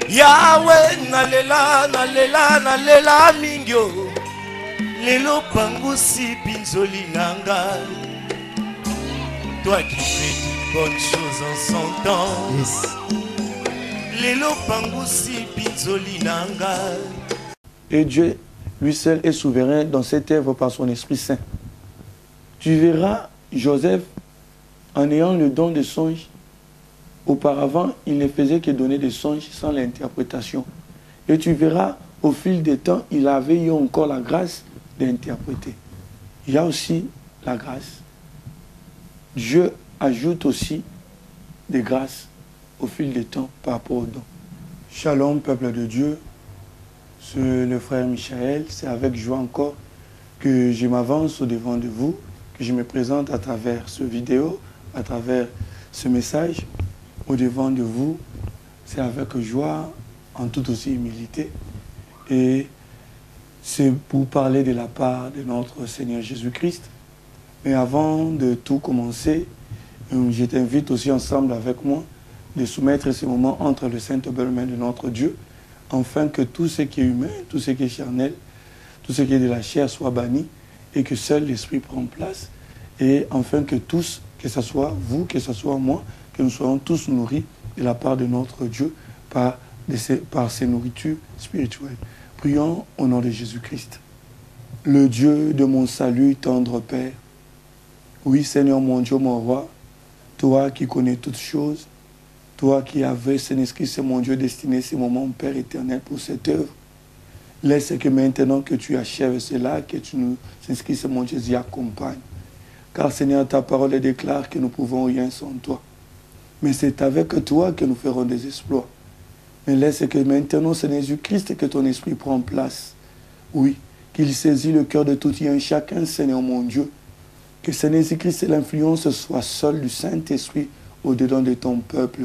Yahweh nalela nalela nalela mingyo lelo pangusi pinzoli nanga. Toi qui fais de bonnes choses en son temps. Yes. Lelo pangusi pinzoli nanga. Et Dieu, lui seul, est souverain dans cette œuvre par son Esprit Saint. Tu verras Joseph en ayant le don de songe. Auparavant, il ne faisait que donner des songes sans l'interprétation. Et tu verras, au fil des temps, il avait eu encore la grâce d'interpréter. Il y a aussi la grâce. Dieu ajoute aussi des grâces au fil des temps par rapport aux dons. Shalom, peuple de Dieu. C'est le frère Michael. C'est avec joie encore que je m'avance au-devant de vous, que je me présente à travers ce vidéo, à travers ce message. Au-devant de vous, c'est avec joie, en toute aussi humilité. Et c'est pour parler de la part de notre Seigneur Jésus-Christ. Mais avant de tout commencer, je t'invite aussi ensemble avec moi de soumettre ce moment entre les saintes belles mains de notre Dieu, afin que tout ce qui est humain, tout ce qui est charnel, tout ce qui est de la chair soit banni et que seul l'Esprit prenne place. Et afin que tous, que ce soit vous, que ce soit moi, que nous soyons tous nourris de la part de notre Dieu par ces nourritures spirituelles. Prions au nom de Jésus-Christ. Le Dieu de mon salut, tendre Père, oui Seigneur mon Dieu, mon roi, toi qui connais toutes choses, toi qui avais, Seigneur-Christ, mon Dieu, destiné ce moment, Père éternel, pour cette œuvre, laisse que maintenant que tu achèves cela, que tu nous, Seigneur-Christ, mon Dieu, y accompagnes. Car Seigneur, ta parole déclare que nous ne pouvons rien sans toi. Mais c'est avec toi que nous ferons des exploits. Mais laisse que maintenant, Seigneur Jésus-Christ, que ton esprit prenne place. Oui, qu'il saisit le cœur de tout et un chacun, Seigneur mon Dieu. Que Seigneur Jésus-Christ et l'influence soit seule du Saint-Esprit au-dedans de ton peuple.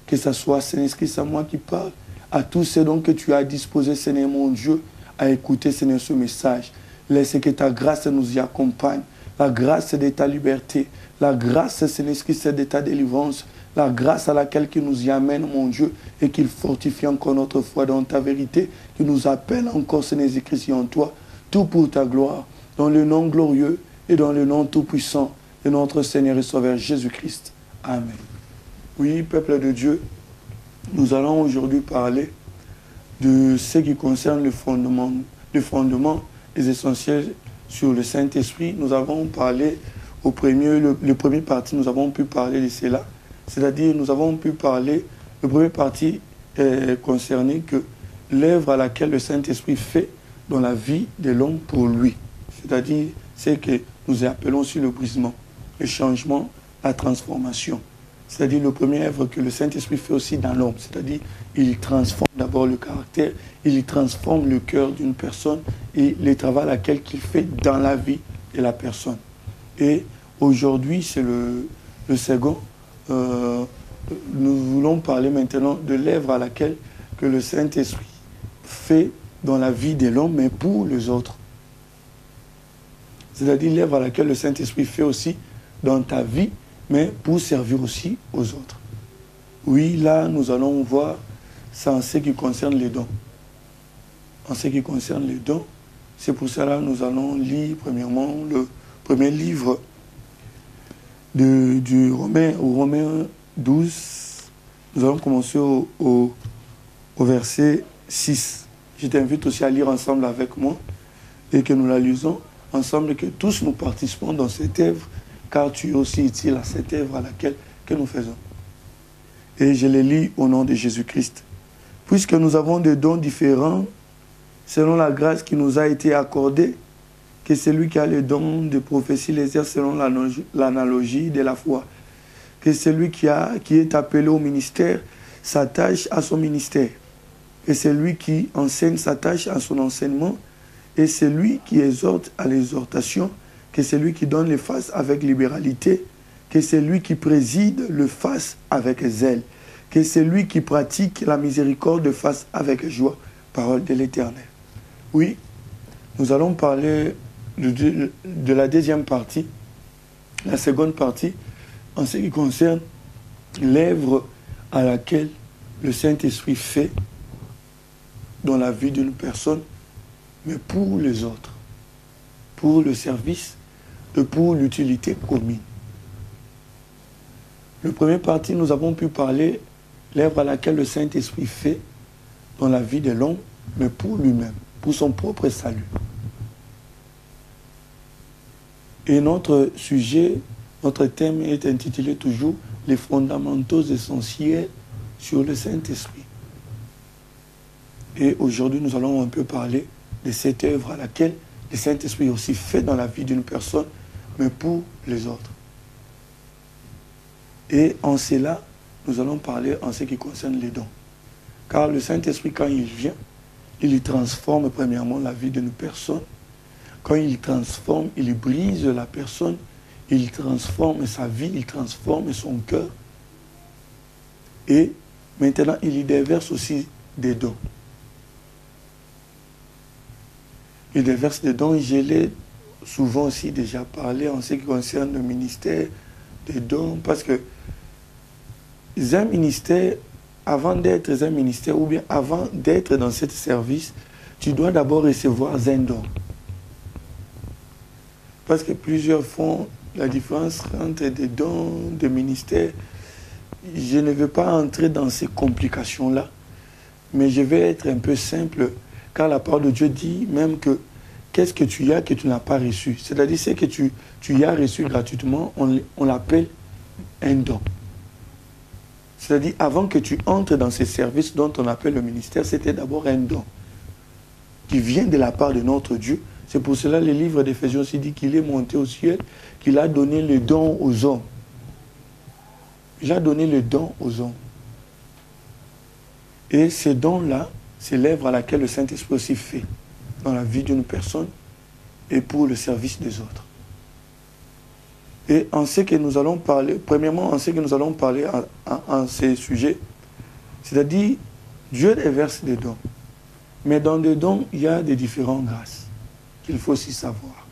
Que ce soit, Seigneur Jésus-Christ, à moi qui parle, à tous ceux donc que tu as disposés, Seigneur mon Dieu, à écouter, Seigneur, ce message. Laisse que ta grâce nous y accompagne. La grâce de ta liberté. La grâce, Seigneur Jésus-Christ, de ta délivrance. La grâce à laquelle tu nous y amène, mon Dieu, et qu'il fortifie encore notre foi dans ta vérité, qui nous appelle encore, Seigneur Jésus-Christ, en toi, tout pour ta gloire, dans le nom glorieux et dans le nom tout-puissant de notre Seigneur et Sauveur Jésus-Christ. Amen. Oui, peuple de Dieu, nous allons aujourd'hui parler de ce qui concerne le fondement des essentiels sur le Saint-Esprit. Nous avons parlé le premier parti, nous avons pu parler de cela. C'est-à-dire, nous avons pu parler, le premier parti concerné que l'œuvre à laquelle le Saint-Esprit fait dans la vie de l'homme pour lui. C'est-à-dire, c'est que nous appelons sur le brisement, le changement, la transformation. C'est-à-dire, le premier œuvre que le Saint-Esprit fait aussi dans l'homme. C'est-à-dire, il transforme d'abord le caractère, il transforme le cœur d'une personne et le travail à laquelle il fait dans la vie de la personne. Et aujourd'hui, c'est le second. Nous voulons parler maintenant de l'œuvre à laquelle que le Saint-Esprit fait dans la vie de l'homme, mais pour les autres. C'est-à-dire l'œuvre à laquelle le Saint-Esprit fait aussi dans ta vie, mais pour servir aussi aux autres. Oui, là, nous allons voir ça en ce qui concerne les dons. En ce qui concerne les dons, c'est pour cela que nous allons lire premièrement le premier livre du Romains 12, nous allons commencer au verset 6. Je t'invite aussi à lire ensemble avec moi et que nous la lisons ensemble, que tous nous participons dans cette œuvre, car tu es aussi utile à cette œuvre à laquelle que nous faisons. Et je les lis au nom de Jésus-Christ. Puisque nous avons des dons différents, selon la grâce qui nous a été accordée, que celui qui a le don de prophétie les exerce selon l'analogie de la foi. Que celui qui est appelé au ministère s'attache à son ministère. Que celui qui enseigne s'attache à son enseignement. Et celui qui exhorte à l'exhortation. Que celui qui donne les fasse avec libéralité. Que celui qui préside le fasse avec zèle. Que celui qui pratique la miséricorde le fasse avec joie. Parole de l'Éternel. Oui, nous allons parler de la deuxième partie, la seconde partie, en ce qui concerne l'œuvre à laquelle le Saint-Esprit fait dans la vie d'une personne, mais pour les autres, pour le service et pour l'utilité commune. Le premier partie, nous avons pu parler l'œuvre à laquelle le Saint-Esprit fait dans la vie de l'homme, mais pour lui-même, pour son propre salut. Et notre sujet, notre thème est intitulé toujours « Les fondamentaux essentiels sur le Saint-Esprit ». Et aujourd'hui, nous allons un peu parler de cette œuvre à laquelle le Saint-Esprit est aussi fait dans la vie d'une personne, mais pour les autres. Et en cela, nous allons parler en ce qui concerne les dons. Car le Saint-Esprit, quand il vient, il y transforme premièrement la vie d'une personne. Quand il transforme, il brise la personne, il transforme sa vie, il transforme son cœur. Et maintenant, il y déverse aussi des dons. Il déverse des dons, je l'ai souvent aussi déjà parlé en ce qui concerne le ministère des dons, parce que un ministère, avant d'être un ministère, ou bien avant d'être dans ce service, tu dois d'abord recevoir un don. Parce que plusieurs font la différence entre des dons, des ministères. Je ne veux pas entrer dans ces complications-là, mais je vais être un peu simple, car la parole de Dieu dit même que qu'est-ce que tu as que tu n'as pas reçu. C'est-à-dire ce que tu as reçu gratuitement, on l'appelle un don. C'est-à-dire avant que tu entres dans ces services dont on appelle le ministère, c'était d'abord un don qui vient de la part de notre Dieu. C'est pour cela que le livre d'Éphésiens aussi dit qu'il est monté au ciel, qu'il a donné le don aux hommes. Il a donné le don aux hommes. Et ces dons-là, c'est l'œuvre à laquelle le Saint-Esprit aussi fait dans la vie d'une personne et pour le service des autres. Et en ce que nous allons parler, premièrement, en ce que nous allons parler en ces sujets, c'est-à-dire, Dieu déverse des dons. Mais dans les dons, il y a des différentes grâces qu'il faut aussi savoir.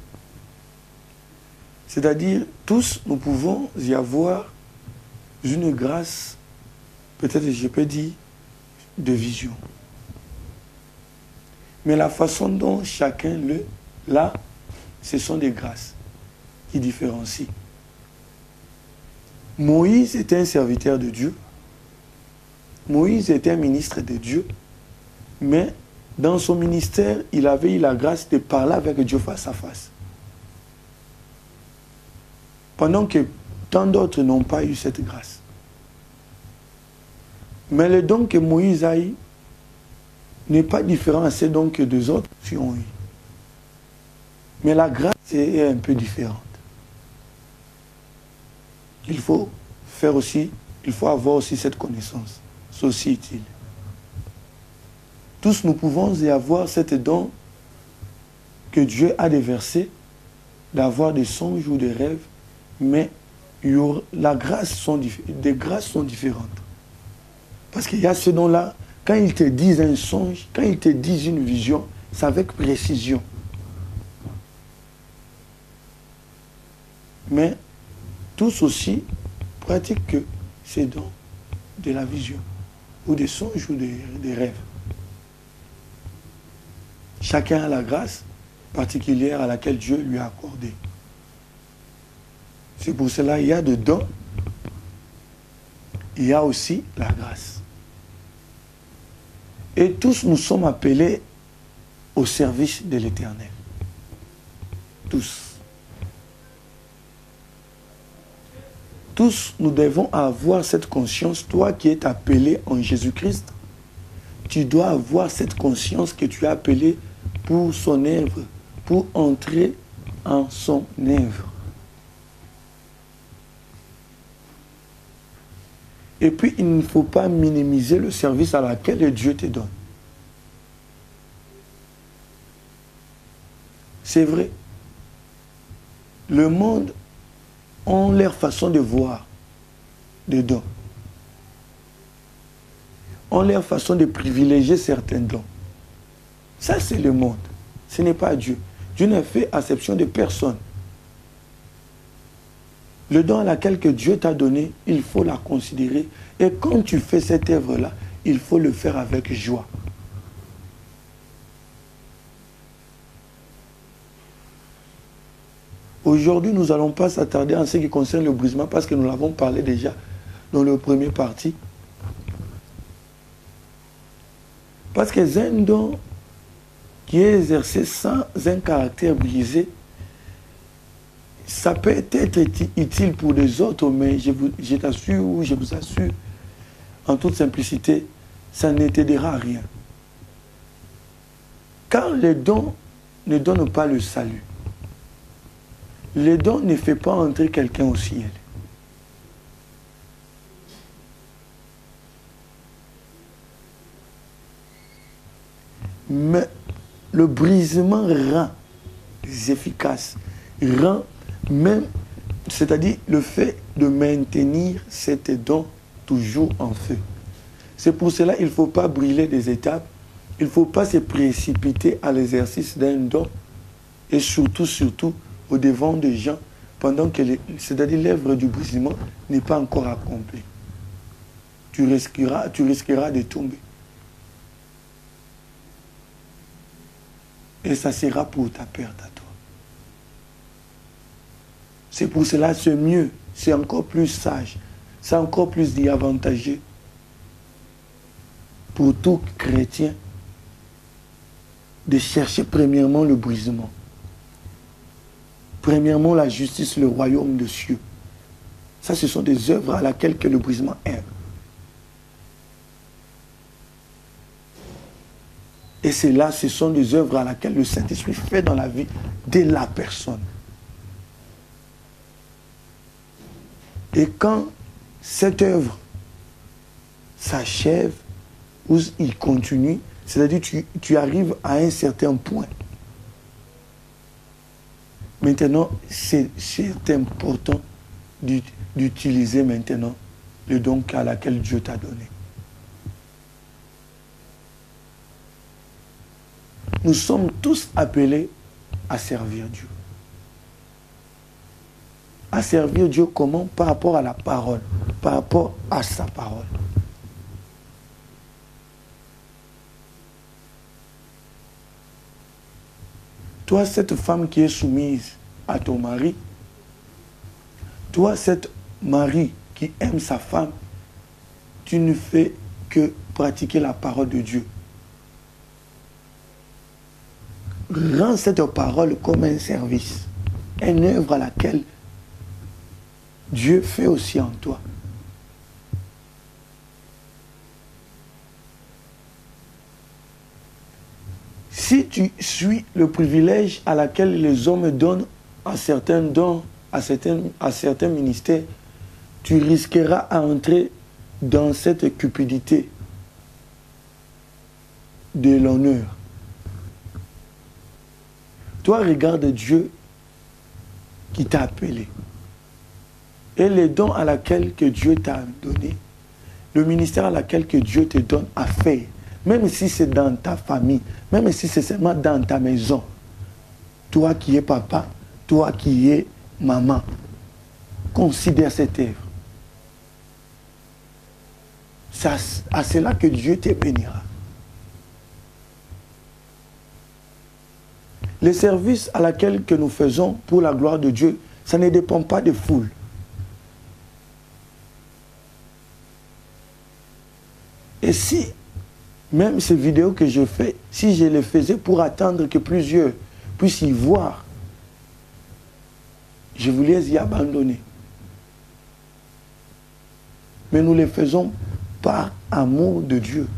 C'est-à-dire, tous, nous pouvons y avoir une grâce, peut-être je peux dire, de vision. Mais la façon dont chacun l'a, ce sont des grâces qui différencient. Moïse était un serviteur de Dieu. Moïse était un ministre de Dieu. Mais dans son ministère, il avait eu la grâce de parler avec Dieu face à face. Pendant que tant d'autres n'ont pas eu cette grâce. Mais le don que Moïse a eu n'est pas différent à ces dons que deux autres ont eu. Mais la grâce est un peu différente. Il faut avoir aussi cette connaissance. C'est aussi utile. Tous nous pouvons y avoir cette don que Dieu a déversé, d'avoir des songes ou des rêves, mais des grâces sont différentes. Parce qu'il y a ce don-là, quand ils te disent un songe, quand ils te disent une vision, c'est avec précision. Mais tous aussi pratiquent ces dons de la vision, ou des songes ou des rêves. Chacun a la grâce particulière à laquelle Dieu lui a accordé. C'est pour cela qu'il y a des dons, il y a aussi la grâce. Et tous nous sommes appelés au service de l'Éternel. Tous. Tous, nous devons avoir cette conscience. Toi qui es appelé en Jésus-Christ, tu dois avoir cette conscience que tu es appelé pour son œuvre, pour entrer en son œuvre. Et puis, il ne faut pas minimiser le service à laquelle Dieu te donne. C'est vrai. Le monde a leur façon de voir des dons. Ont leur façon de privilégier certains dons. Ça, c'est le monde. Ce n'est pas Dieu. Dieu n'a fait exception de personne. Le don à laquelle que Dieu t'a donné, il faut la considérer. Et quand tu fais cette œuvre-là, il faut le faire avec joie. Aujourd'hui, nous n'allons pas s'attarder en ce qui concerne le brisement parce que nous l'avons parlé déjà dans le premier parti. Parce que c'est un don qui est exercé sans un caractère brisé. Ça peut être utile pour les autres, mais je t'assure ou je vous assure, en toute simplicité, ça ne t'aidera à rien. Car les dons ne donnent pas le salut. Les dons ne font pas entrer quelqu'un au ciel. Mais le brisement rend efficace, rend même, c'est-à-dire le fait de maintenir cet don toujours en feu. C'est pour cela qu'il ne faut pas brûler des étapes, il ne faut pas se précipiter à l'exercice d'un don et surtout, au devant des gens, pendant que c'est-à-dire l'œuvre du brisement n'est pas encore accomplie. Tu risqueras de tomber. Et ça sera pour ta perte à toi. C'est pour cela c'est mieux, c'est encore plus sage, c'est encore plus avantageux pour tout chrétien de chercher premièrement le brisement. Premièrement la justice, le royaume des cieux. Ça, ce sont des œuvres à laquelle que le brisement aime. Et c'est là, ce sont des œuvres à laquelle le Saint-Esprit fait dans la vie de la personne. Et quand cette œuvre s'achève, ou il continue, c'est-à-dire tu arrives à un certain point. Maintenant, c'est important d'utiliser maintenant le don à laquelle Dieu t'a donné. Nous sommes tous appelés à servir Dieu. À servir Dieu comment? Par rapport à la parole, par rapport à sa parole. Toi, cette femme qui est soumise à ton mari, toi, cette mari qui aime sa femme, tu ne fais que pratiquer la parole de Dieu. Rends cette parole comme un service, une œuvre à laquelle Dieu fait aussi en toi. Si tu suis le privilège à laquelle les hommes donnent à certains dons, à certains ministères, tu risqueras à entrer dans cette cupidité de l'honneur. Toi, regarde Dieu qui t'a appelé. Et les dons à laquelle que Dieu t'a donné, le ministère à laquelle que Dieu te donne à faire, même si c'est dans ta famille, même si c'est seulement dans ta maison, toi qui es papa, toi qui es maman, considère cette œuvre. C'est à cela que Dieu te bénira. Les services à laquelle que nous faisons pour la gloire de Dieu, ça ne dépend pas des foules. Et si, même ces vidéos que je fais, si je les faisais pour attendre que plusieurs puissent y voir, je voulais y abandonner. Mais nous les faisons par amour de Dieu.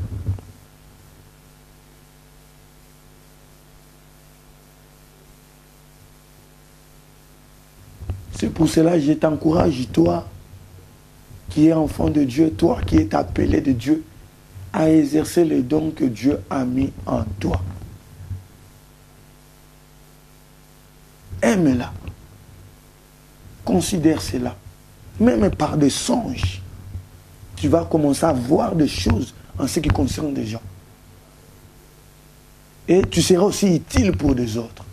C'est pour cela que je t'encourage, toi qui es enfant de Dieu, toi qui es appelé de Dieu, à exercer les dons que Dieu a mis en toi. Aime-la. Considère cela. Même par des songes, tu vas commencer à voir des choses en ce qui concerne des gens. Et tu seras aussi utile pour des autres.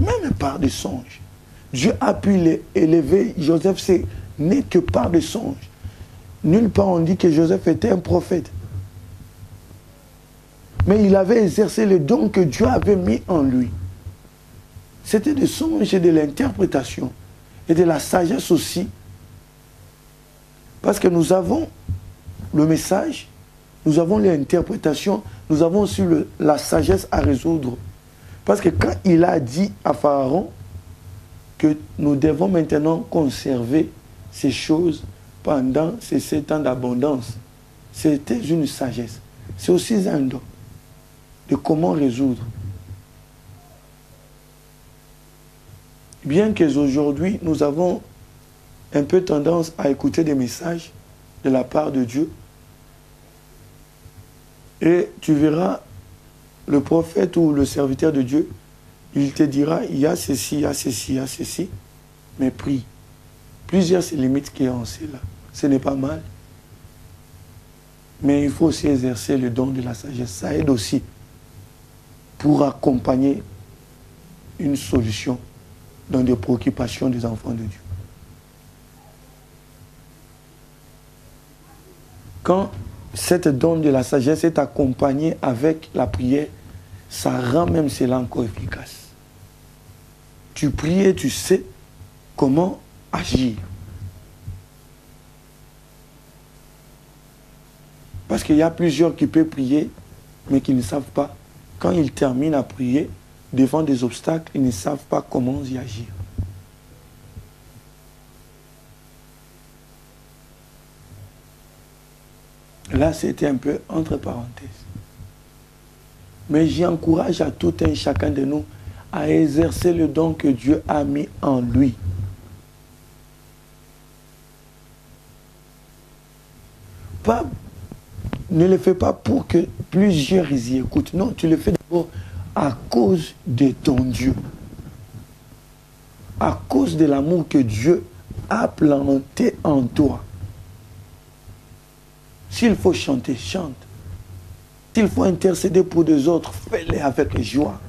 Même par des songes. Dieu a pu élever Joseph, c'est n'est que par des songes. nulle part on dit que Joseph était un prophète. Mais il avait exercé le don que Dieu avait mis en lui. C'était des songes et de l'interprétation. Et de la sagesse aussi. Parce que nous avons le message, nous avons l'interprétation, nous avons aussi la sagesse à résoudre. Parce que quand il a dit à Pharaon que nous devons maintenant conserver ces choses pendant ces 7 ans d'abondance, c'était une sagesse. C'est aussi un don de comment résoudre. Bien qu'aujourd'hui, nous avons un peu tendance à écouter des messages de la part de Dieu, et tu verras le prophète ou le serviteur de Dieu, il te dira, il y a ceci, il y a ceci, il y a ceci, mais prie. Plusieurs limites qui ont cela. Ce n'est pas mal. Mais il faut aussi exercer le don de la sagesse. Ça aide aussi pour accompagner une solution dans des préoccupations des enfants de Dieu. Quand cette don de la sagesse est accompagnée avec la prière, ça rend même cela encore efficace. Tu pries et tu sais comment agir. Parce qu'il y a plusieurs qui peuvent prier, mais qui ne savent pas. Quand ils terminent à prier, devant des obstacles, ils ne savent pas comment y agir. Là, c'était un peu entre parenthèses. Mais j'encourage à tout un chacun de nous à exercer le don que Dieu a mis en lui. Ne le fais pas pour que plusieurs y écoutent. Non, tu le fais d'abord à cause de ton Dieu. À cause de l'amour que Dieu a planté en toi. S'il faut chanter, chante. S'il faut intercéder pour des autres, fais-le avec joie.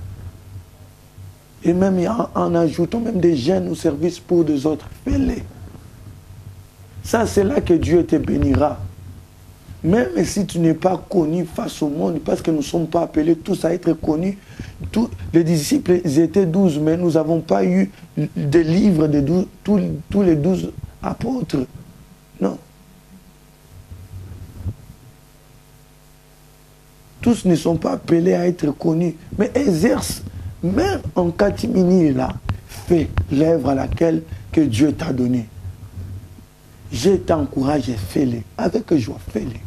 Et même en ajoutant même des jeunes au service pour des autres, fais-le. Ça, c'est là que Dieu te bénira. Même si tu n'es pas connu face au monde, parce que nous ne sommes pas appelés tous à être connus. Les disciples, ils étaient 12, mais nous n'avons pas eu des livres de tous les 12 apôtres. Non. Tous ne sont pas appelés à être connus, mais exerce, même en catimini là, fais l'œuvre à laquelle que Dieu t'a donnée. Je t'encourage et fais-le, avec joie, fais-le.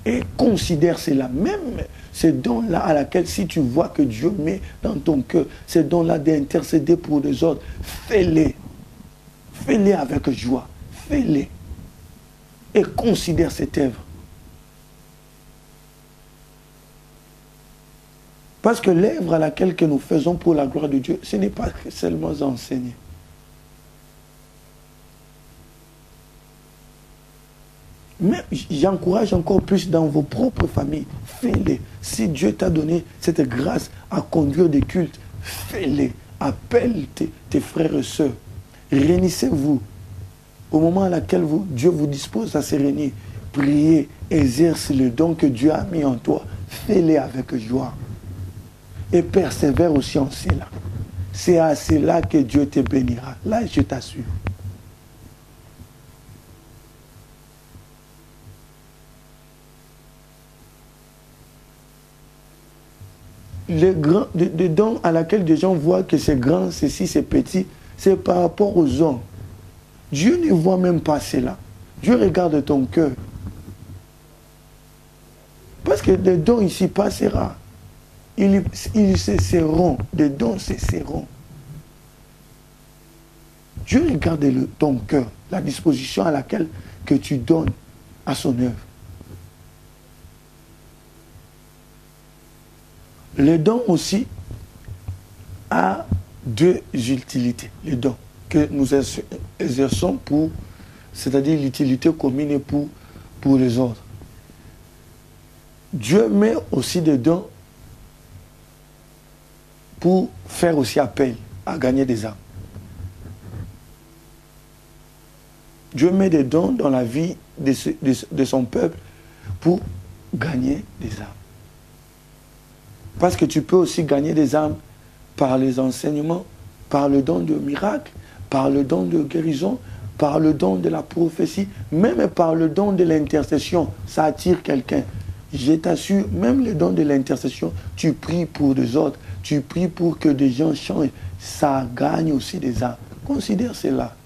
Et considère cela, même ce don-là à laquelle si tu vois que Dieu met dans ton cœur, ce don-là d'intercéder pour les autres, fais-le. Fais-le avec joie, fais-le. Et considère cette œuvre. Parce que l'œuvre à laquelle que nous faisons pour la gloire de Dieu, ce n'est pas seulement enseigner. Mais j'encourage encore plus dans vos propres familles. Fais-le. Si Dieu t'a donné cette grâce à conduire des cultes, fais-le. Appelle tes frères et sœurs. Réunissez-vous. Au moment à laquelle Dieu vous dispose à se réunir, priez, exerce le don que Dieu a mis en toi. Fais-le avec joie. Et persévère aussi en cela. C'est à cela que Dieu te bénira. Là, je t'assure. Les dons à laquelle des gens voient que c'est grand, ceci, c'est petit, c'est par rapport aux hommes. Dieu ne voit même pas cela. Dieu regarde ton cœur. Parce que les dons ici passera. Ils cesseront. Les dons cesseront. Dieu regarde ton cœur, la disposition à laquelle que tu donnes à son œuvre. Les dons aussi a deux utilités. Les dons que nous exerçons pour, c'est-à-dire l'utilité commune pour les autres. Dieu met aussi des dons pour faire aussi appel à gagner des âmes. Dieu met des dons dans la vie de son peuple pour gagner des âmes. Parce que tu peux aussi gagner des âmes par les enseignements, par le don de miracle, par le don de guérison, par le don de la prophétie, même par le don de l'intercession. Ça attire quelqu'un. Je t'assure, même le don de l'intercession, tu pries pour des autres, tu pries pour que des gens changent. Ça gagne aussi des âmes. Considère cela.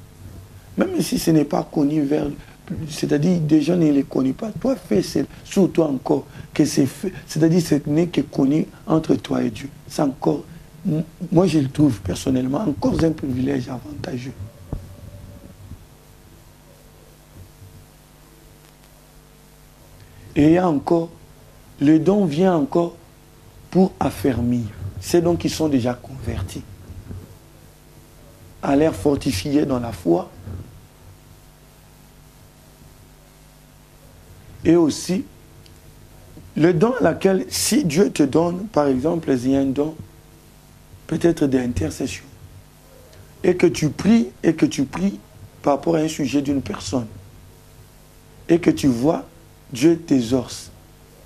Même si ce n'est pas connu vers... C'est-à-dire, des gens ne les connaissent pas. Toi, fais sur toi encore que c'est fait. C'est-à-dire, ce n'est que connu entre toi et Dieu. C'est encore... Moi, je le trouve personnellement encore un privilège avantageux. Et il y a encore... Le don vient encore pour affermir. Ces dons qui sont déjà convertis. À l'air fortifié dans la foi. Et aussi, le don à laquelle, si Dieu te donne, par exemple, il y a un don, peut-être d'intercession, et que tu pries par rapport à un sujet d'une personne, et que tu vois, Dieu t'exauce,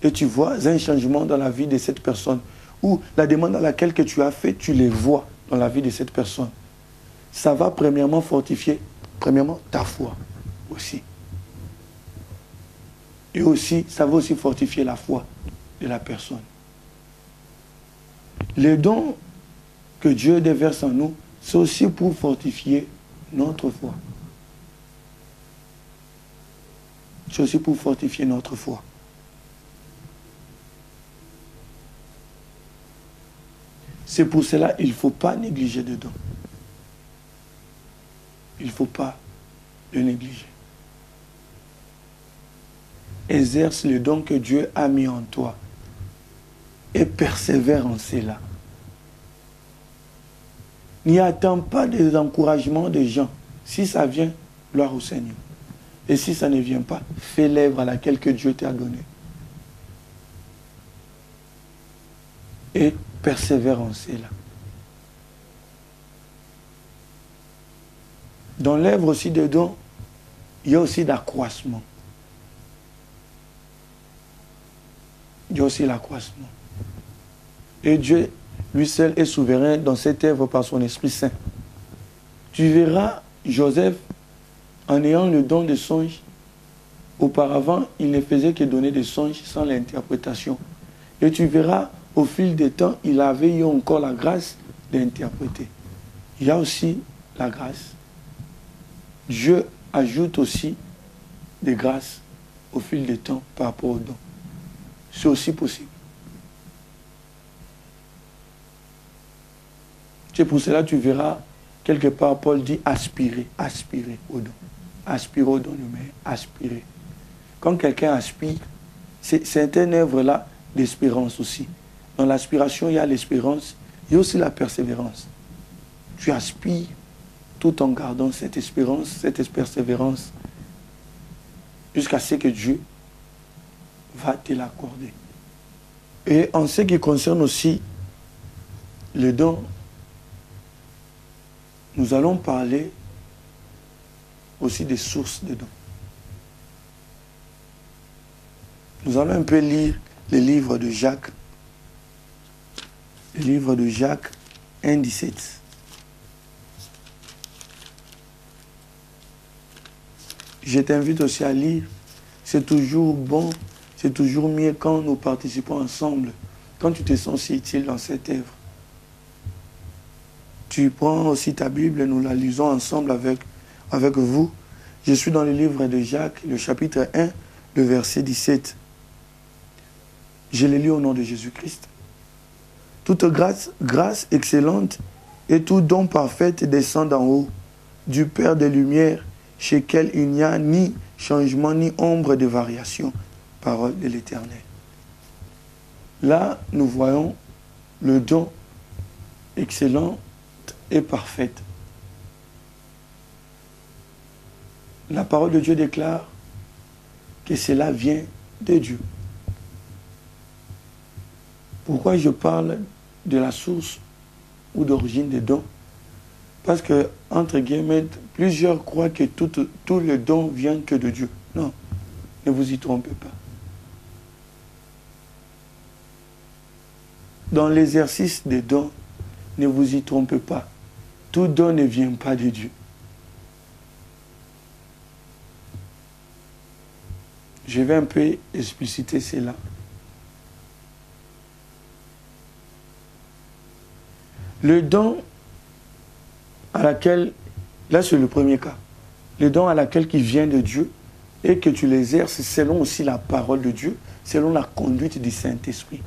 et tu vois un changement dans la vie de cette personne, ou la demande à laquelle que tu as fait, tu les vois dans la vie de cette personne. Ça va premièrement fortifier, ta foi aussi. Et aussi, ça va aussi fortifier la foi de la personne. Les dons que Dieu déverse en nous, c'est aussi pour fortifier notre foi. C'est aussi pour fortifier notre foi. C'est pour cela qu'il ne faut pas négliger de dons. Il ne faut pas le négliger. Exerce le don que Dieu a mis en toi et persévère en cela. N'y attends pas des encouragements des gens. Si ça vient, gloire au Seigneur. Et si ça ne vient pas, fais l'œuvre à laquelle que Dieu t'a donné. Et persévère en cela. Dans l'œuvre aussi des dons, il y a aussi l'accroissement. Il y a aussi l'accroissement. Et Dieu, lui seul, est souverain dans cette œuvre par son Esprit Saint. Tu verras Joseph, en ayant le don de songe, auparavant, il ne faisait que donner des songes sans l'interprétation. Et tu verras, au fil des temps, il avait eu encore la grâce d'interpréter. Il y a aussi la grâce. Dieu ajoute aussi des grâces au fil des temps par rapport aux dons. C'est aussi possible. C'est pour cela que tu verras, quelque part, Paul dit aspirer, aspirer au don. Aspirer au don, mais aspirer. Quand quelqu'un aspire, c'est une œuvre-là d'espérance aussi. Dans l'aspiration, il y a l'espérance, il y a aussi la persévérance. Tu aspires tout en gardant cette espérance, cette persévérance, jusqu'à ce que Dieu va te l'accorder. Et en ce qui concerne aussi le don, nous allons parler aussi des sources de dons. Nous allons un peu lire le livre de Jacques. Le livre de Jacques 1,17. Je t'invite aussi à lire. C'est toujours bon, c'est toujours mieux quand nous participons ensemble, quand tu te sens si utile dans cette œuvre. Tu prends aussi ta Bible et nous la lisons ensemble avec vous. Je suis dans le livre de Jacques, le chapitre 1, le verset 17. Je l'ai lu au nom de Jésus-Christ. Toute grâce excellente et tout don parfait descend d'en haut, du Père des Lumières, chez lequel il n'y a ni changement ni ombre de variation. Parole de l'Éternel. Là, nous voyons le don excellent et parfait. La parole de Dieu déclare que cela vient de Dieu. Pourquoi je parle de la source ou d'origine des dons? Parce que, entre guillemets, plusieurs croient que tout le don vient que de Dieu. Non, ne vous y trompez pas. Dans l'exercice des dons, ne vous y trompez pas. Tout don ne vient pas de Dieu. Je vais un peu expliciter cela. Le don à laquelle, là c'est le premier cas, le don à laquelle qui vient de Dieu et que tu l'exerces selon aussi la parole de Dieu, selon la conduite du Saint-Esprit.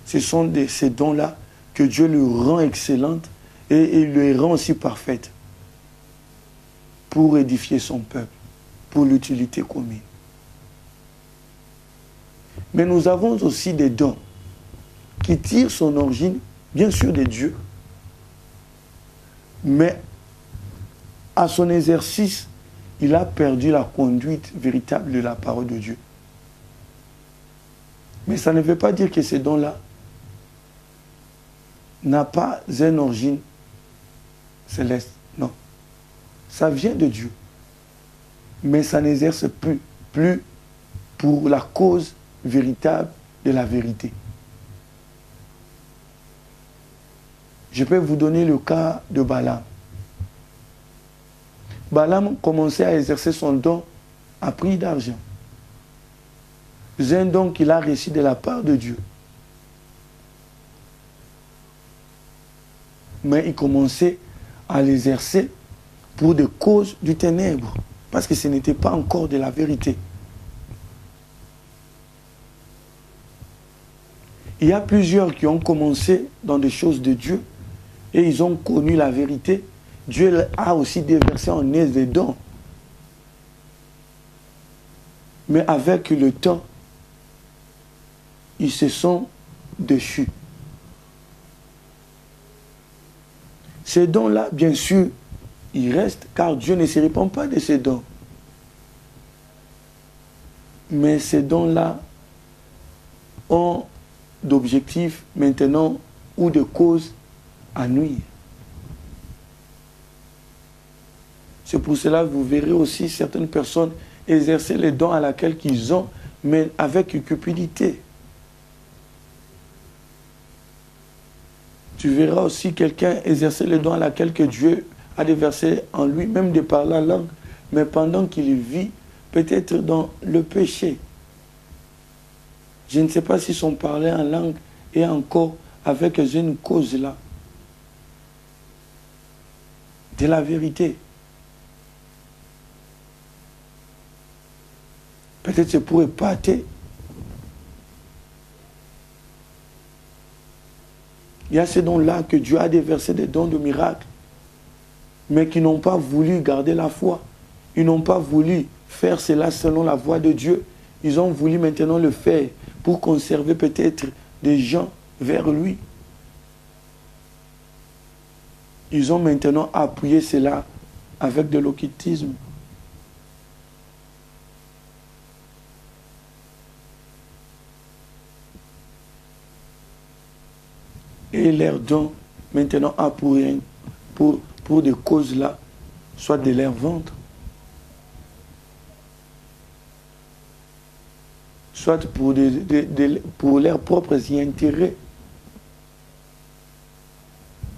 Ce sont ces dons-là que Dieu lui rend excellente et il lui rend aussi parfaite pour édifier son peuple, pour l'utilité commune. Mais nous avons aussi des dons qui tirent son origine, bien sûr, de Dieu, mais à son exercice, il a perdu la conduite véritable de la parole de Dieu. Mais ça ne veut pas dire que ces dons-là n'a pas une origine céleste. Non. Ça vient de Dieu. Mais ça n'exerce plus pour la cause véritable de la vérité. Je peux vous donner le cas de Balaam. Balaam commençait à exercer son don à prix d'argent. C'est un don qu'il a reçu de la part de Dieu. Mais il commençait à l'exercer pour des causes du ténèbre, parce que ce n'était pas encore de la vérité. Il y a plusieurs qui ont commencé dans des choses de Dieu et ils ont connu la vérité. Dieu a aussi déversé en eux des dons. Mais avec le temps, ils se sont déchus. Ces dons-là, bien sûr, ils restent, car Dieu ne se répand pas de ces dons. Mais ces dons-là ont d'objectifs maintenant ou de causes à nuire. C'est pour cela que vous verrez aussi certaines personnes exercer les dons à laquelle qu'ils ont, mais avec cupidité. Tu verras aussi quelqu'un exercer les dons à laquelle que Dieu a déversé en lui, même de par la langue, mais pendant qu'il vit, peut-être dans le péché. Je ne sais pas si son parler en langue est encore avec une cause là. De la vérité. Peut-être c'est pour épater. Il y a ces dons-là que Dieu a déversé des dons de miracles, mais qui n'ont pas voulu garder la foi. Ils n'ont pas voulu faire cela selon la voie de Dieu. Ils ont voulu maintenant le faire pour conserver peut-être des gens vers lui. Ils ont maintenant appuyé cela avec de l'occultisme. Et leurs dons maintenant a pour des causes là, soit de leur vendre, soit pour leurs propres intérêts,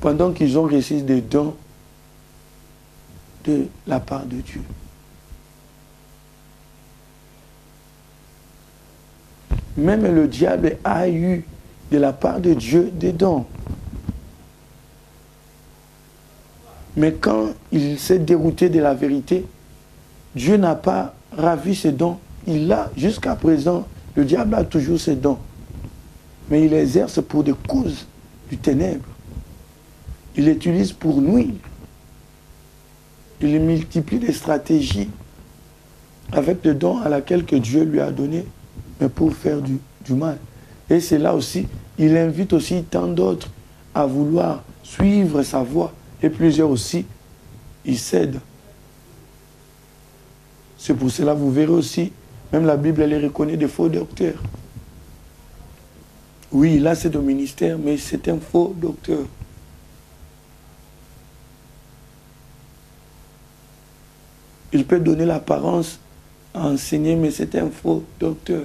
pendant qu'ils ont reçu des dons de la part de Dieu. Même le diable a eu de la part de Dieu des dons. Mais quand il s'est dérouté de la vérité, Dieu n'a pas ravi ses dons. Il l'a jusqu'à présent. Le diable a toujours ses dons. Mais il les exerce pour des causes du ténèbre. Il les utilise pour nuire. Il multiplie des stratégies avec des dons à laquelle que Dieu lui a donné, mais pour faire du mal. Et c'est là aussi, il invite aussi tant d'autres à vouloir suivre sa voie. Et plusieurs aussi, ils cèdent. C'est pour cela, vous verrez aussi, même la Bible, elle reconnaît des faux docteurs. Oui, là c'est le ministère, mais c'est un faux docteur. Il peut donner l'apparence à enseigner, mais c'est un faux docteur.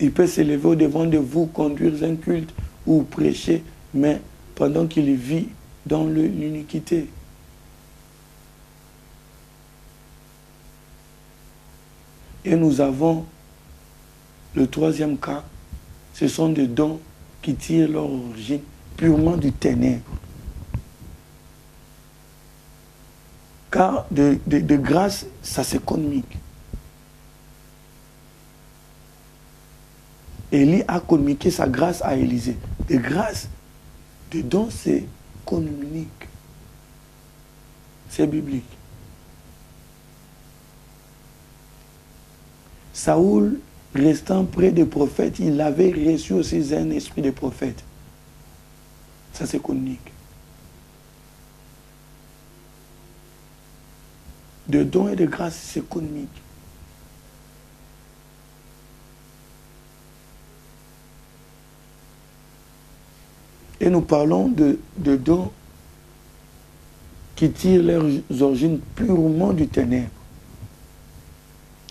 Il peut s'élever au-devant de vous, conduire un culte ou prêcher, mais pendant qu'il vit dans l'iniquité. Et nous avons le troisième cas, ce sont des dons qui tirent leur origine purement du ténèbre. Car de grâce, ça s'économique. Élie a communiqué sa grâce à Élisée. De grâce, de dons, c'est communique. C'est biblique. Saoul, restant près des prophètes, il avait reçu aussi un esprit de prophète. Ça, c'est communique. De dons et de grâce, c'est communique. Et nous parlons de dons qui tirent leurs origines purement du ténèbre.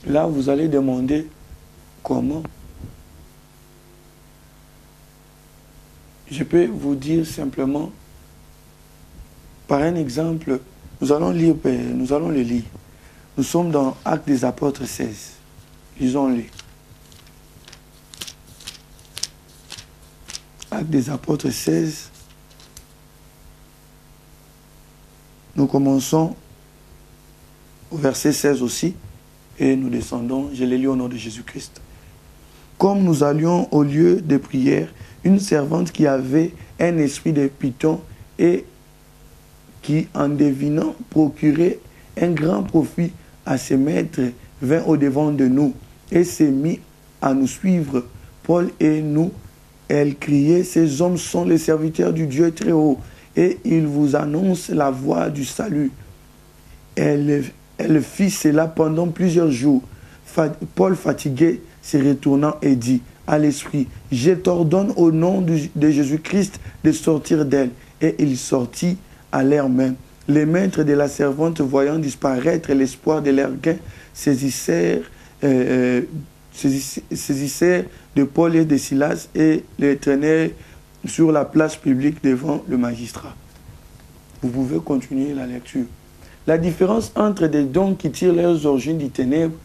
Là, vous allez demander comment. Je peux vous dire simplement, par un exemple, nous allons le lire. Nous sommes dans Actes des Apôtres 16. Lisons-le. Actes des Apôtres 16. Nous commençons au verset 16 aussi. Et nous descendons, je les lis au nom de Jésus-Christ. Comme nous allions au lieu de prière, une servante qui avait un esprit de python et qui, en devinant, procurait un grand profit à ses maîtres, vint au-devant de nous et s'est mis à nous suivre. Paul et nous, elle criait, ces hommes sont les serviteurs du Dieu très haut et ils vous annoncent la voie du salut. Elle fit cela pendant plusieurs jours. Paul, fatigué, se retournant et dit à l'esprit, je t'ordonne au nom de Jésus-Christ de sortir d'elle. Et il sortit à l'heure même. Les maîtres de la servante, voyant disparaître l'espoir de leur gain, saisissèrent de Paul et de Silas et les traînèrent sur la place publique devant le magistrat. Vous pouvez continuer la lecture. La différence entre des dons qui tirent leurs origines du ténèbre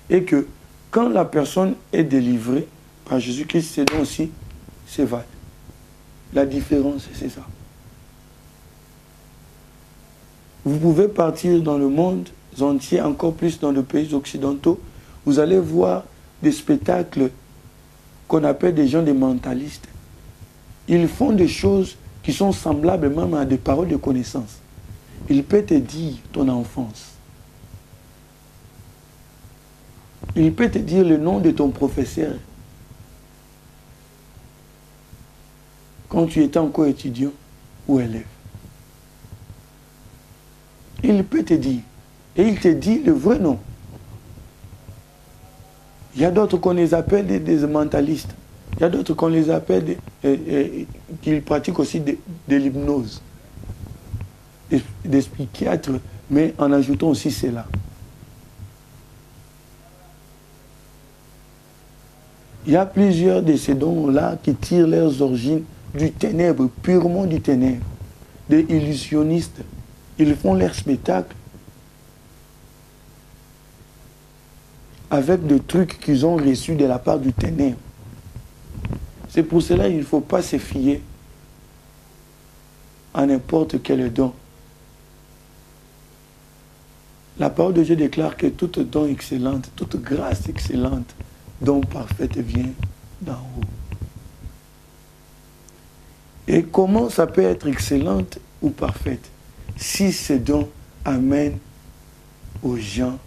est que quand la personne est délivrée par Jésus-Christ, ces dons aussi s'évadent. La différence, c'est ça. Vous pouvez partir dans le monde entier, encore plus dans les pays occidentaux, vous allez voir des spectacles qu'on appelle des gens des mentalistes. Ils font des choses qui sont semblables même à des paroles de connaissance. Il peut te dire ton enfance. Il peut te dire le nom de ton professeur. Quand tu étais encore étudiant ou élève. Il peut te dire. Et il te dit le vrai nom. Il y a d'autres qu'on les appelle des mentalistes. Il y a d'autres qu'on les appelle, qui pratiquent aussi de l'hypnose. Des psychiatres, mais en ajoutant aussi cela. Il y a plusieurs de ces dons-là qui tirent leurs origines du ténèbre, purement du ténèbre. Des illusionnistes, ils font leur spectacle avec des trucs qu'ils ont reçus de la part du ténèbre. C'est pour cela qu'il ne faut pas se fier à n'importe quel don. La parole de Dieu déclare que toute don excellente, toute grâce excellente, don parfaite vient d'en haut. Et comment ça peut être excellente ou parfaite? Si ce don amène aux gens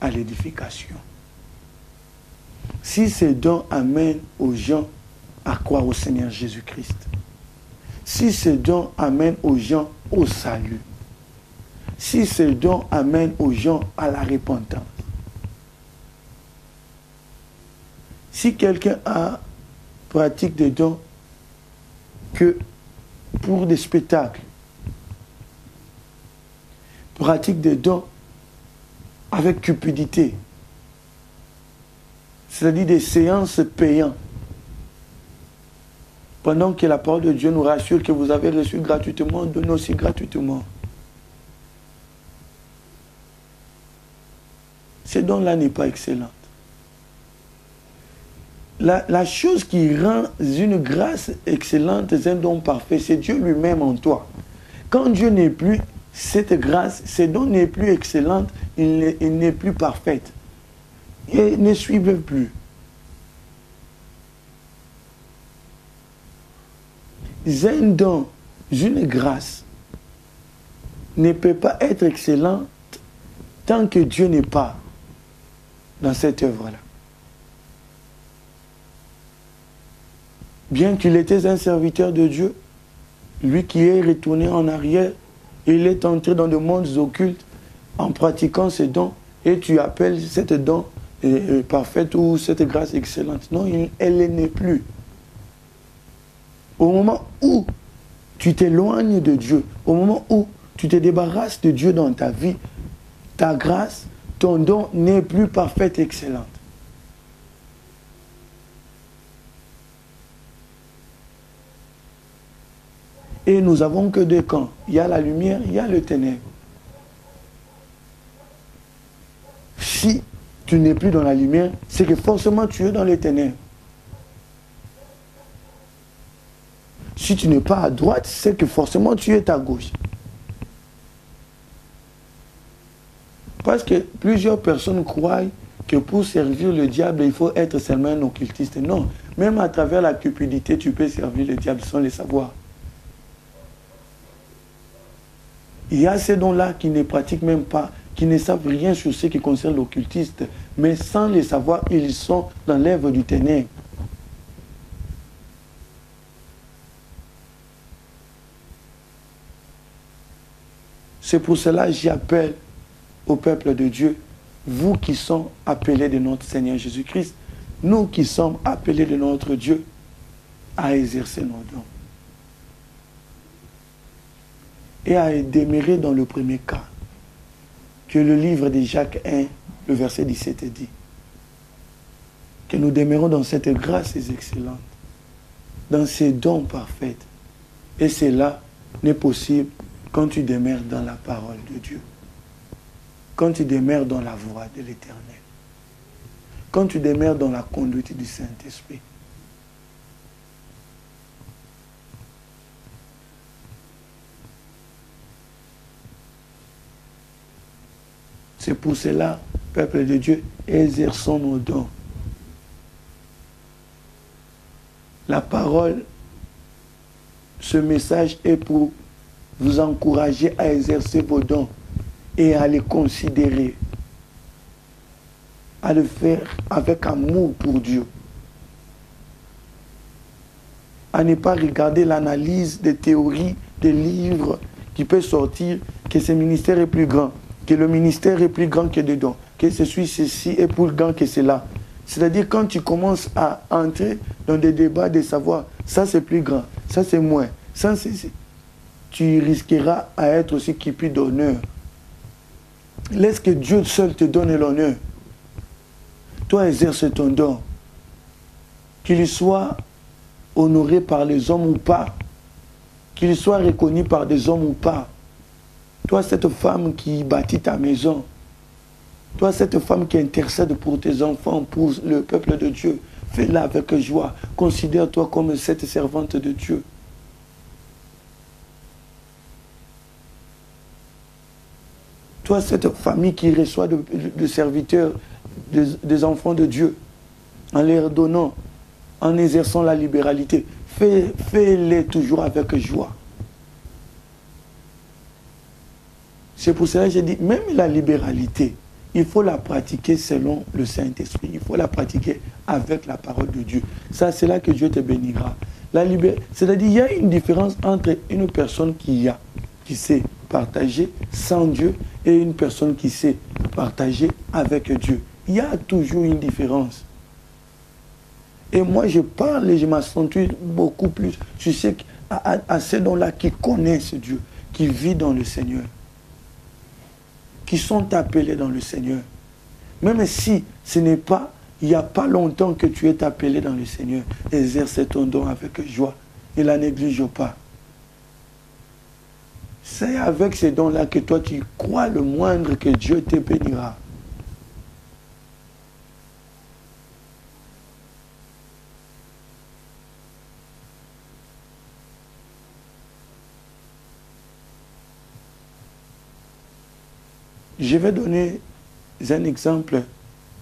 à l'édification. Si ce don amène aux gens à croire au Seigneur Jésus-Christ. Si ce don amène aux gens au salut. Si ce don amène aux gens à la repentance. Si quelqu'un pratique des dons que pour des spectacles. Pratique des dons avec cupidité. C'est-à-dire des séances payantes. Pendant que la parole de Dieu nous rassure que vous avez reçu gratuitement, donnez aussi gratuitement. Ces dons-là n'est pas excellente. La chose qui rend une grâce excellente, un don parfait, c'est Dieu lui-même en toi. Quand Dieu n'est plus, cette grâce, ce don n'est plus excellente, il n'est plus parfaite. Et ne suivez plus. Un don, une grâce, ne peut pas être excellente tant que Dieu n'est pas dans cette œuvre-là. Bien qu'il était un serviteur de Dieu, lui qui est retourné en arrière, il est entré dans des mondes occultes en pratiquant ces dons, et tu appelles cette don parfaite ou cette grâce excellente. Non, elle n'est plus. Au moment où tu t'éloignes de Dieu, au moment où tu te débarrasses de Dieu dans ta vie, ta grâce, ton don n'est plus parfaite et excellente. Et nous avons que deux camps. Il y a la lumière, il y a le ténèbre. Si tu n'es plus dans la lumière, c'est que forcément tu es dans les ténèbres. Si tu n'es pas à droite, c'est que forcément tu es à gauche. Parce que plusieurs personnes croient que pour servir le diable, il faut être seulement un occultiste. Non, même à travers la cupidité, tu peux servir le diable sans le savoir. Il y a ces dons-là qui ne pratiquent même pas, qui ne savent rien sur ce qui concerne l'occultiste, mais sans le savoir, ils sont dans l'œuvre du ténèbre. C'est pour cela que j'appelle au peuple de Dieu, vous qui sont appelés de notre Seigneur Jésus-Christ, nous qui sommes appelés de notre Dieu, à exercer nos dons. Et à demeurer dans le premier cas, que le livre de Jacques 1, le verset 17 dit. Que nous demeurons dans cette grâce excellente, dans ces dons parfaits. Et cela n'est possible quand tu demeures dans la parole de Dieu. Quand tu demeures dans la voie de l'Éternel. Quand tu demeures dans la conduite du Saint-Esprit. C'est pour cela, peuple de Dieu, exerçons nos dons. La parole, ce message est pour vous encourager à exercer vos dons et à les considérer, à le faire avec amour pour Dieu. À ne pas regarder l'analyse des théories, des livres qui peuvent sortir, que ce ministère est plus grand, que le ministère est plus grand que des dons, que ceci est plus grand que cela. C'est-à-dire quand tu commences à entrer dans des débats de savoir, ça c'est plus grand, ça c'est moins, ça c'est... Tu risqueras à être aussi cupide d'honneur. Laisse que Dieu seul te donne l'honneur. Toi exerce ton don. Qu'il soit honoré par les hommes ou pas. Qu'il soit reconnu par des hommes ou pas. Toi, cette femme qui bâtit ta maison, toi, cette femme qui intercède pour tes enfants, pour le peuple de Dieu, fais-la avec joie. Considère-toi comme cette servante de Dieu. Toi, cette famille qui reçoit de serviteurs, des enfants de Dieu, en leur donnant, en exerçant la libéralité, fais-les toujours avec joie. C'est pour cela que j'ai dit, même la libéralité, il faut la pratiquer selon le Saint-Esprit. Il faut la pratiquer avec la parole de Dieu. Ça, c'est là que Dieu te bénira. C'est-à-dire, il y a une différence entre une personne qui sait partager sans Dieu et une personne qui sait partager avec Dieu. Il y a toujours une différence. Et moi, je parle et je m'accentue beaucoup plus. Je sais que à ces dons-là qui connaissent Dieu, qui vivent dans le Seigneur, qui sont appelés dans le Seigneur. Même si ce n'est pas, il n'y a pas longtemps que tu es appelé dans le Seigneur, exerce ton don avec joie. Ne la néglige pas. C'est avec ces dons-là que toi tu crois le moindre que Dieu te bénira. Je vais donner un exemple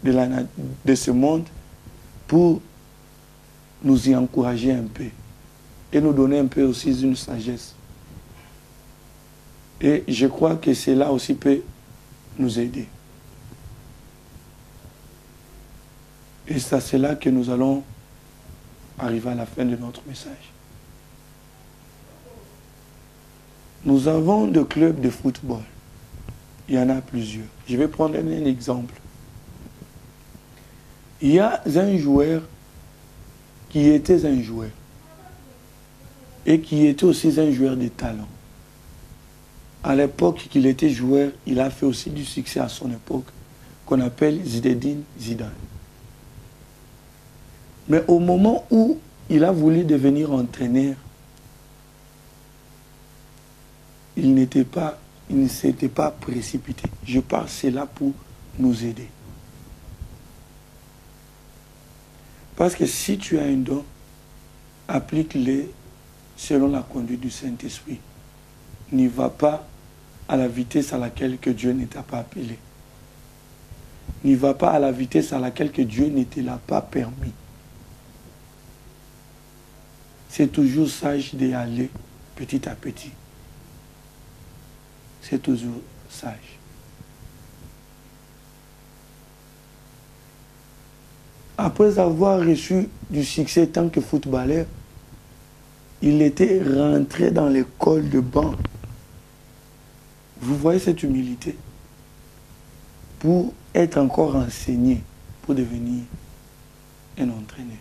de ce monde pour nous y encourager un peu et nous donner un peu aussi une sagesse. Et je crois que cela aussi peut nous aider. Et c'est là que nous allons arriver à la fin de notre message. Nous avons des clubs de football. Il y en a plusieurs. Je vais prendre un exemple. Il y a un joueur qui était un joueur et qui était aussi un joueur de talent. À l'époque qu'il était joueur, il a fait aussi du succès à son époque, qu'on appelle Zinedine Zidane. Mais au moment où il a voulu devenir entraîneur, il ne s'était pas précipité. Je parle cela pour nous aider. Parce que si tu as un don, applique-le selon la conduite du Saint-Esprit. N'y va pas à la vitesse à laquelle que Dieu ne t'a pas appelé. N'y va pas à la vitesse à laquelle que Dieu ne te l'a pas permis. C'est toujours sage d'y aller petit à petit. C'est toujours sage. Après avoir reçu du succès tant que footballeur, il était rentré dans l'école de banque. Vous voyez cette humilité? Pour être encore enseigné, pour devenir un entraîneur.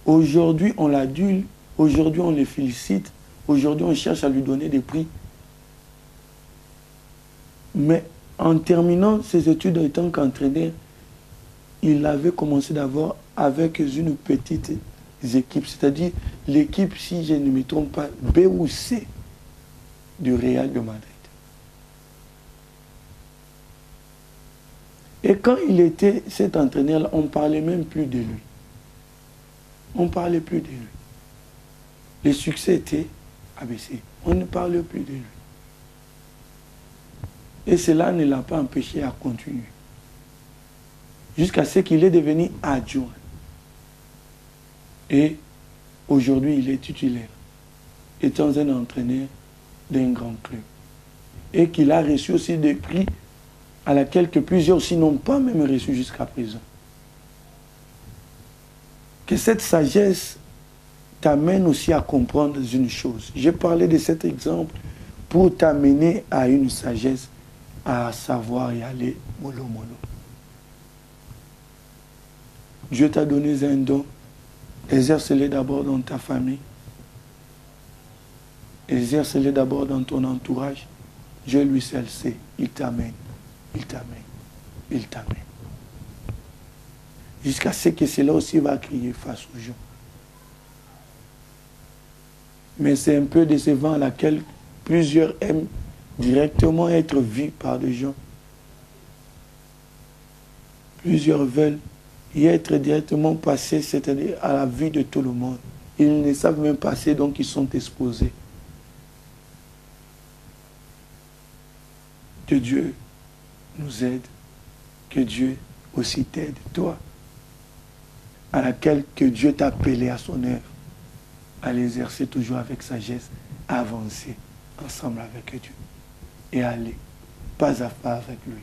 Aujourd'hui, on l'adule, aujourd'hui, on le félicite, aujourd'hui, on cherche à lui donner des prix. Mais en terminant ses études en tant qu'entraîneur, il avait commencé d'abord avec une petite équipe, c'est-à-dire l'équipe, si je ne me trompe pas, B ou C du Real de Madrid. Et quand il était cet entraîneur, on ne parlait même plus de lui. On ne parlait plus de lui. Le succès était abaissé. On ne parlait plus de lui. Et cela ne l'a pas empêché à continuer. Jusqu'à ce qu'il est devenu adjoint. Et aujourd'hui, il est titulaire, étant un entraîneur d'un grand club. Et qu'il a reçu aussi des prix à laquelle que plusieurs aussi n'ont pas même reçu jusqu'à présent. Que cette sagesse t'amène aussi à comprendre une chose. J'ai parlé de cet exemple pour t'amener à une sagesse, à savoir y aller mollo mollo. Dieu t'a donné un don, exerce-le d'abord dans ta famille, exerce-le d'abord dans ton entourage. Dieu lui seul sait, il t'amène, il t'amène, il t'amène. Jusqu'à ce que cela aussi va crier face aux gens. Mais c'est un peu décevant à laquelle plusieurs aiment directement être vus par des gens. Plusieurs veulent y être directement passés, c'est-à-dire à la vue de tout le monde. Ils ne savent même passer, donc ils sont exposés. Que Dieu nous aide, que Dieu aussi t'aide, toi, à laquelle que Dieu t'a appelé à son œuvre, à l'exercer toujours avec sagesse, à avancer ensemble avec Dieu et à aller pas à pas avec lui.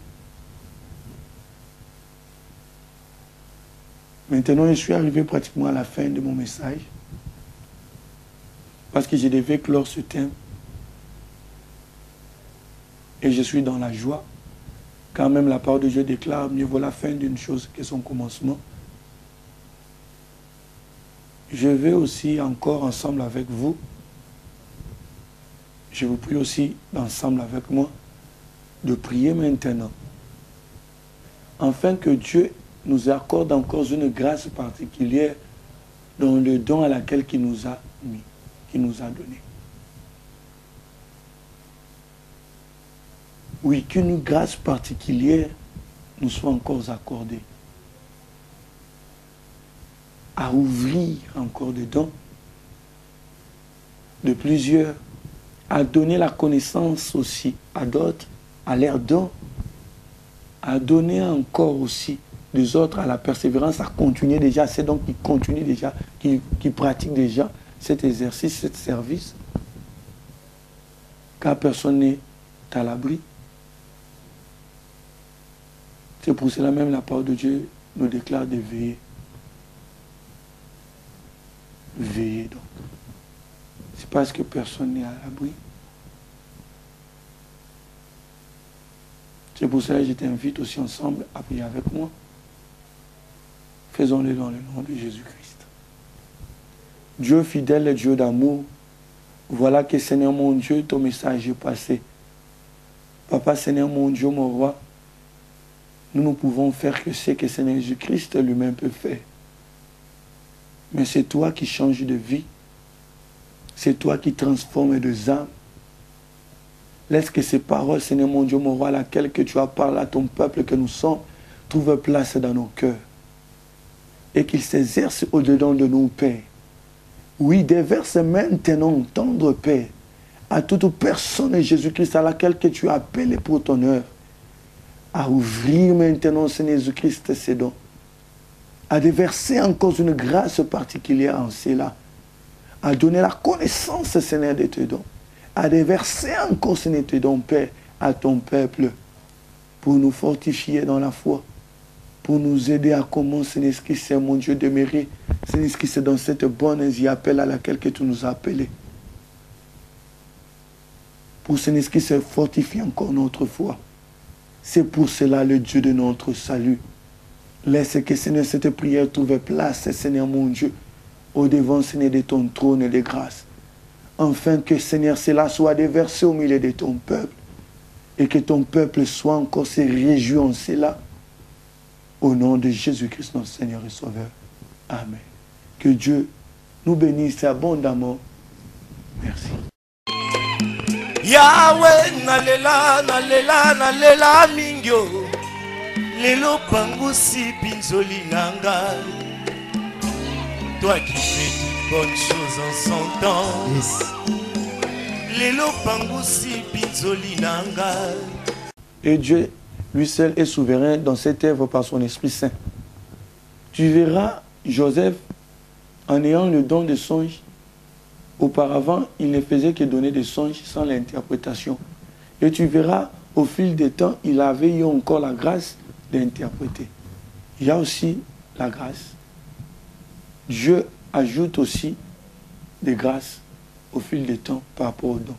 Maintenant, je suis arrivé pratiquement à la fin de mon message parce que je devais clore ce thème et je suis dans la joie. Quand même, la parole de Dieu déclare mieux vaut la fin d'une chose que son commencement. je vais aussi encore ensemble avec vous, je vous prie aussi ensemble avec moi de prier maintenant, afin que Dieu nous accorde encore une grâce particulière dans le don à laquelle il nous a mis, qu'il nous a donné. Oui, qu'une grâce particulière nous soit encore accordée. À ouvrir encore des dons de plusieurs, à donner la connaissance aussi à d'autres, à leurs dons, à donner encore aussi des autres à la persévérance, à continuer déjà, c'est donc qui continuent déjà, qui pratiquent déjà cet exercice, cet service, car personne n'est à l'abri. C'est pour cela même la parole de Dieu nous déclare de veiller. Veillez donc. C'est parce que personne n'est à l'abri. C'est pour cela que je t'invite aussi ensemble à prier avec moi. Faisons-le dans le nom de Jésus-Christ. Dieu fidèle et Dieu d'amour, voilà que Seigneur mon Dieu, ton message est passé. Papa, Seigneur mon Dieu, mon roi, nous ne pouvons faire que ce que Seigneur Jésus-Christ lui-même peut faire. Mais c'est toi qui changes de vie. C'est toi qui transformes des âmes. Laisse que ces paroles, Seigneur mon Dieu, mon roi, laquelle que tu as parlé à ton peuple que nous sommes, trouvent place dans nos cœurs. Et qu'ils s'exercent au-dedans de nous, Père. Oui, déverse maintenant, tendre Père, à toute personne, Jésus-Christ, à laquelle que tu as appelé pour ton œuvre, à ouvrir maintenant, Seigneur Jésus-Christ, ses dons, à déverser encore une grâce particulière en cela, à donner la connaissance, Seigneur, de tes dons, à déverser encore, Seigneur, tes dons, Père, à ton peuple, pour nous fortifier dans la foi, pour nous aider à commencer, Seigneur Christ, mon Dieu, demeurer, Seigneur Christ, dans cette bonne appel à laquelle que tu nous as appelés. Pour, Seigneur Christ, fortifier encore notre foi. C'est pour cela le Dieu de notre salut. Laisse que, Seigneur, cette prière trouve place, Seigneur mon Dieu, au-devant, Seigneur, de ton trône de grâce. Afin que, Seigneur, cela soit déversé au milieu de ton peuple. Et que ton peuple soit encore se réjouit en cela. Au nom de Jésus-Christ, notre Seigneur et Sauveur. Amen. Que Dieu nous bénisse abondamment. Merci. Yahweh, nalela, nalela, nalela mingyo. Lelo pangusi pinzoli nanga. Toi qui fais toutes bonnes choses en son temps. Yes. Lelo pangusi pinzoli nanga. Et Dieu, lui seul, est souverain dans cette œuvre par son Esprit Saint. Tu verras Joseph en ayant le don de songe. Auparavant, il ne faisait que donner des songes sans l'interprétation. Et tu verras, au fil des temps, il avait eu encore la grâce d'interpréter. Il y a aussi la grâce. Dieu ajoute aussi des grâces au fil des temps par rapport au don.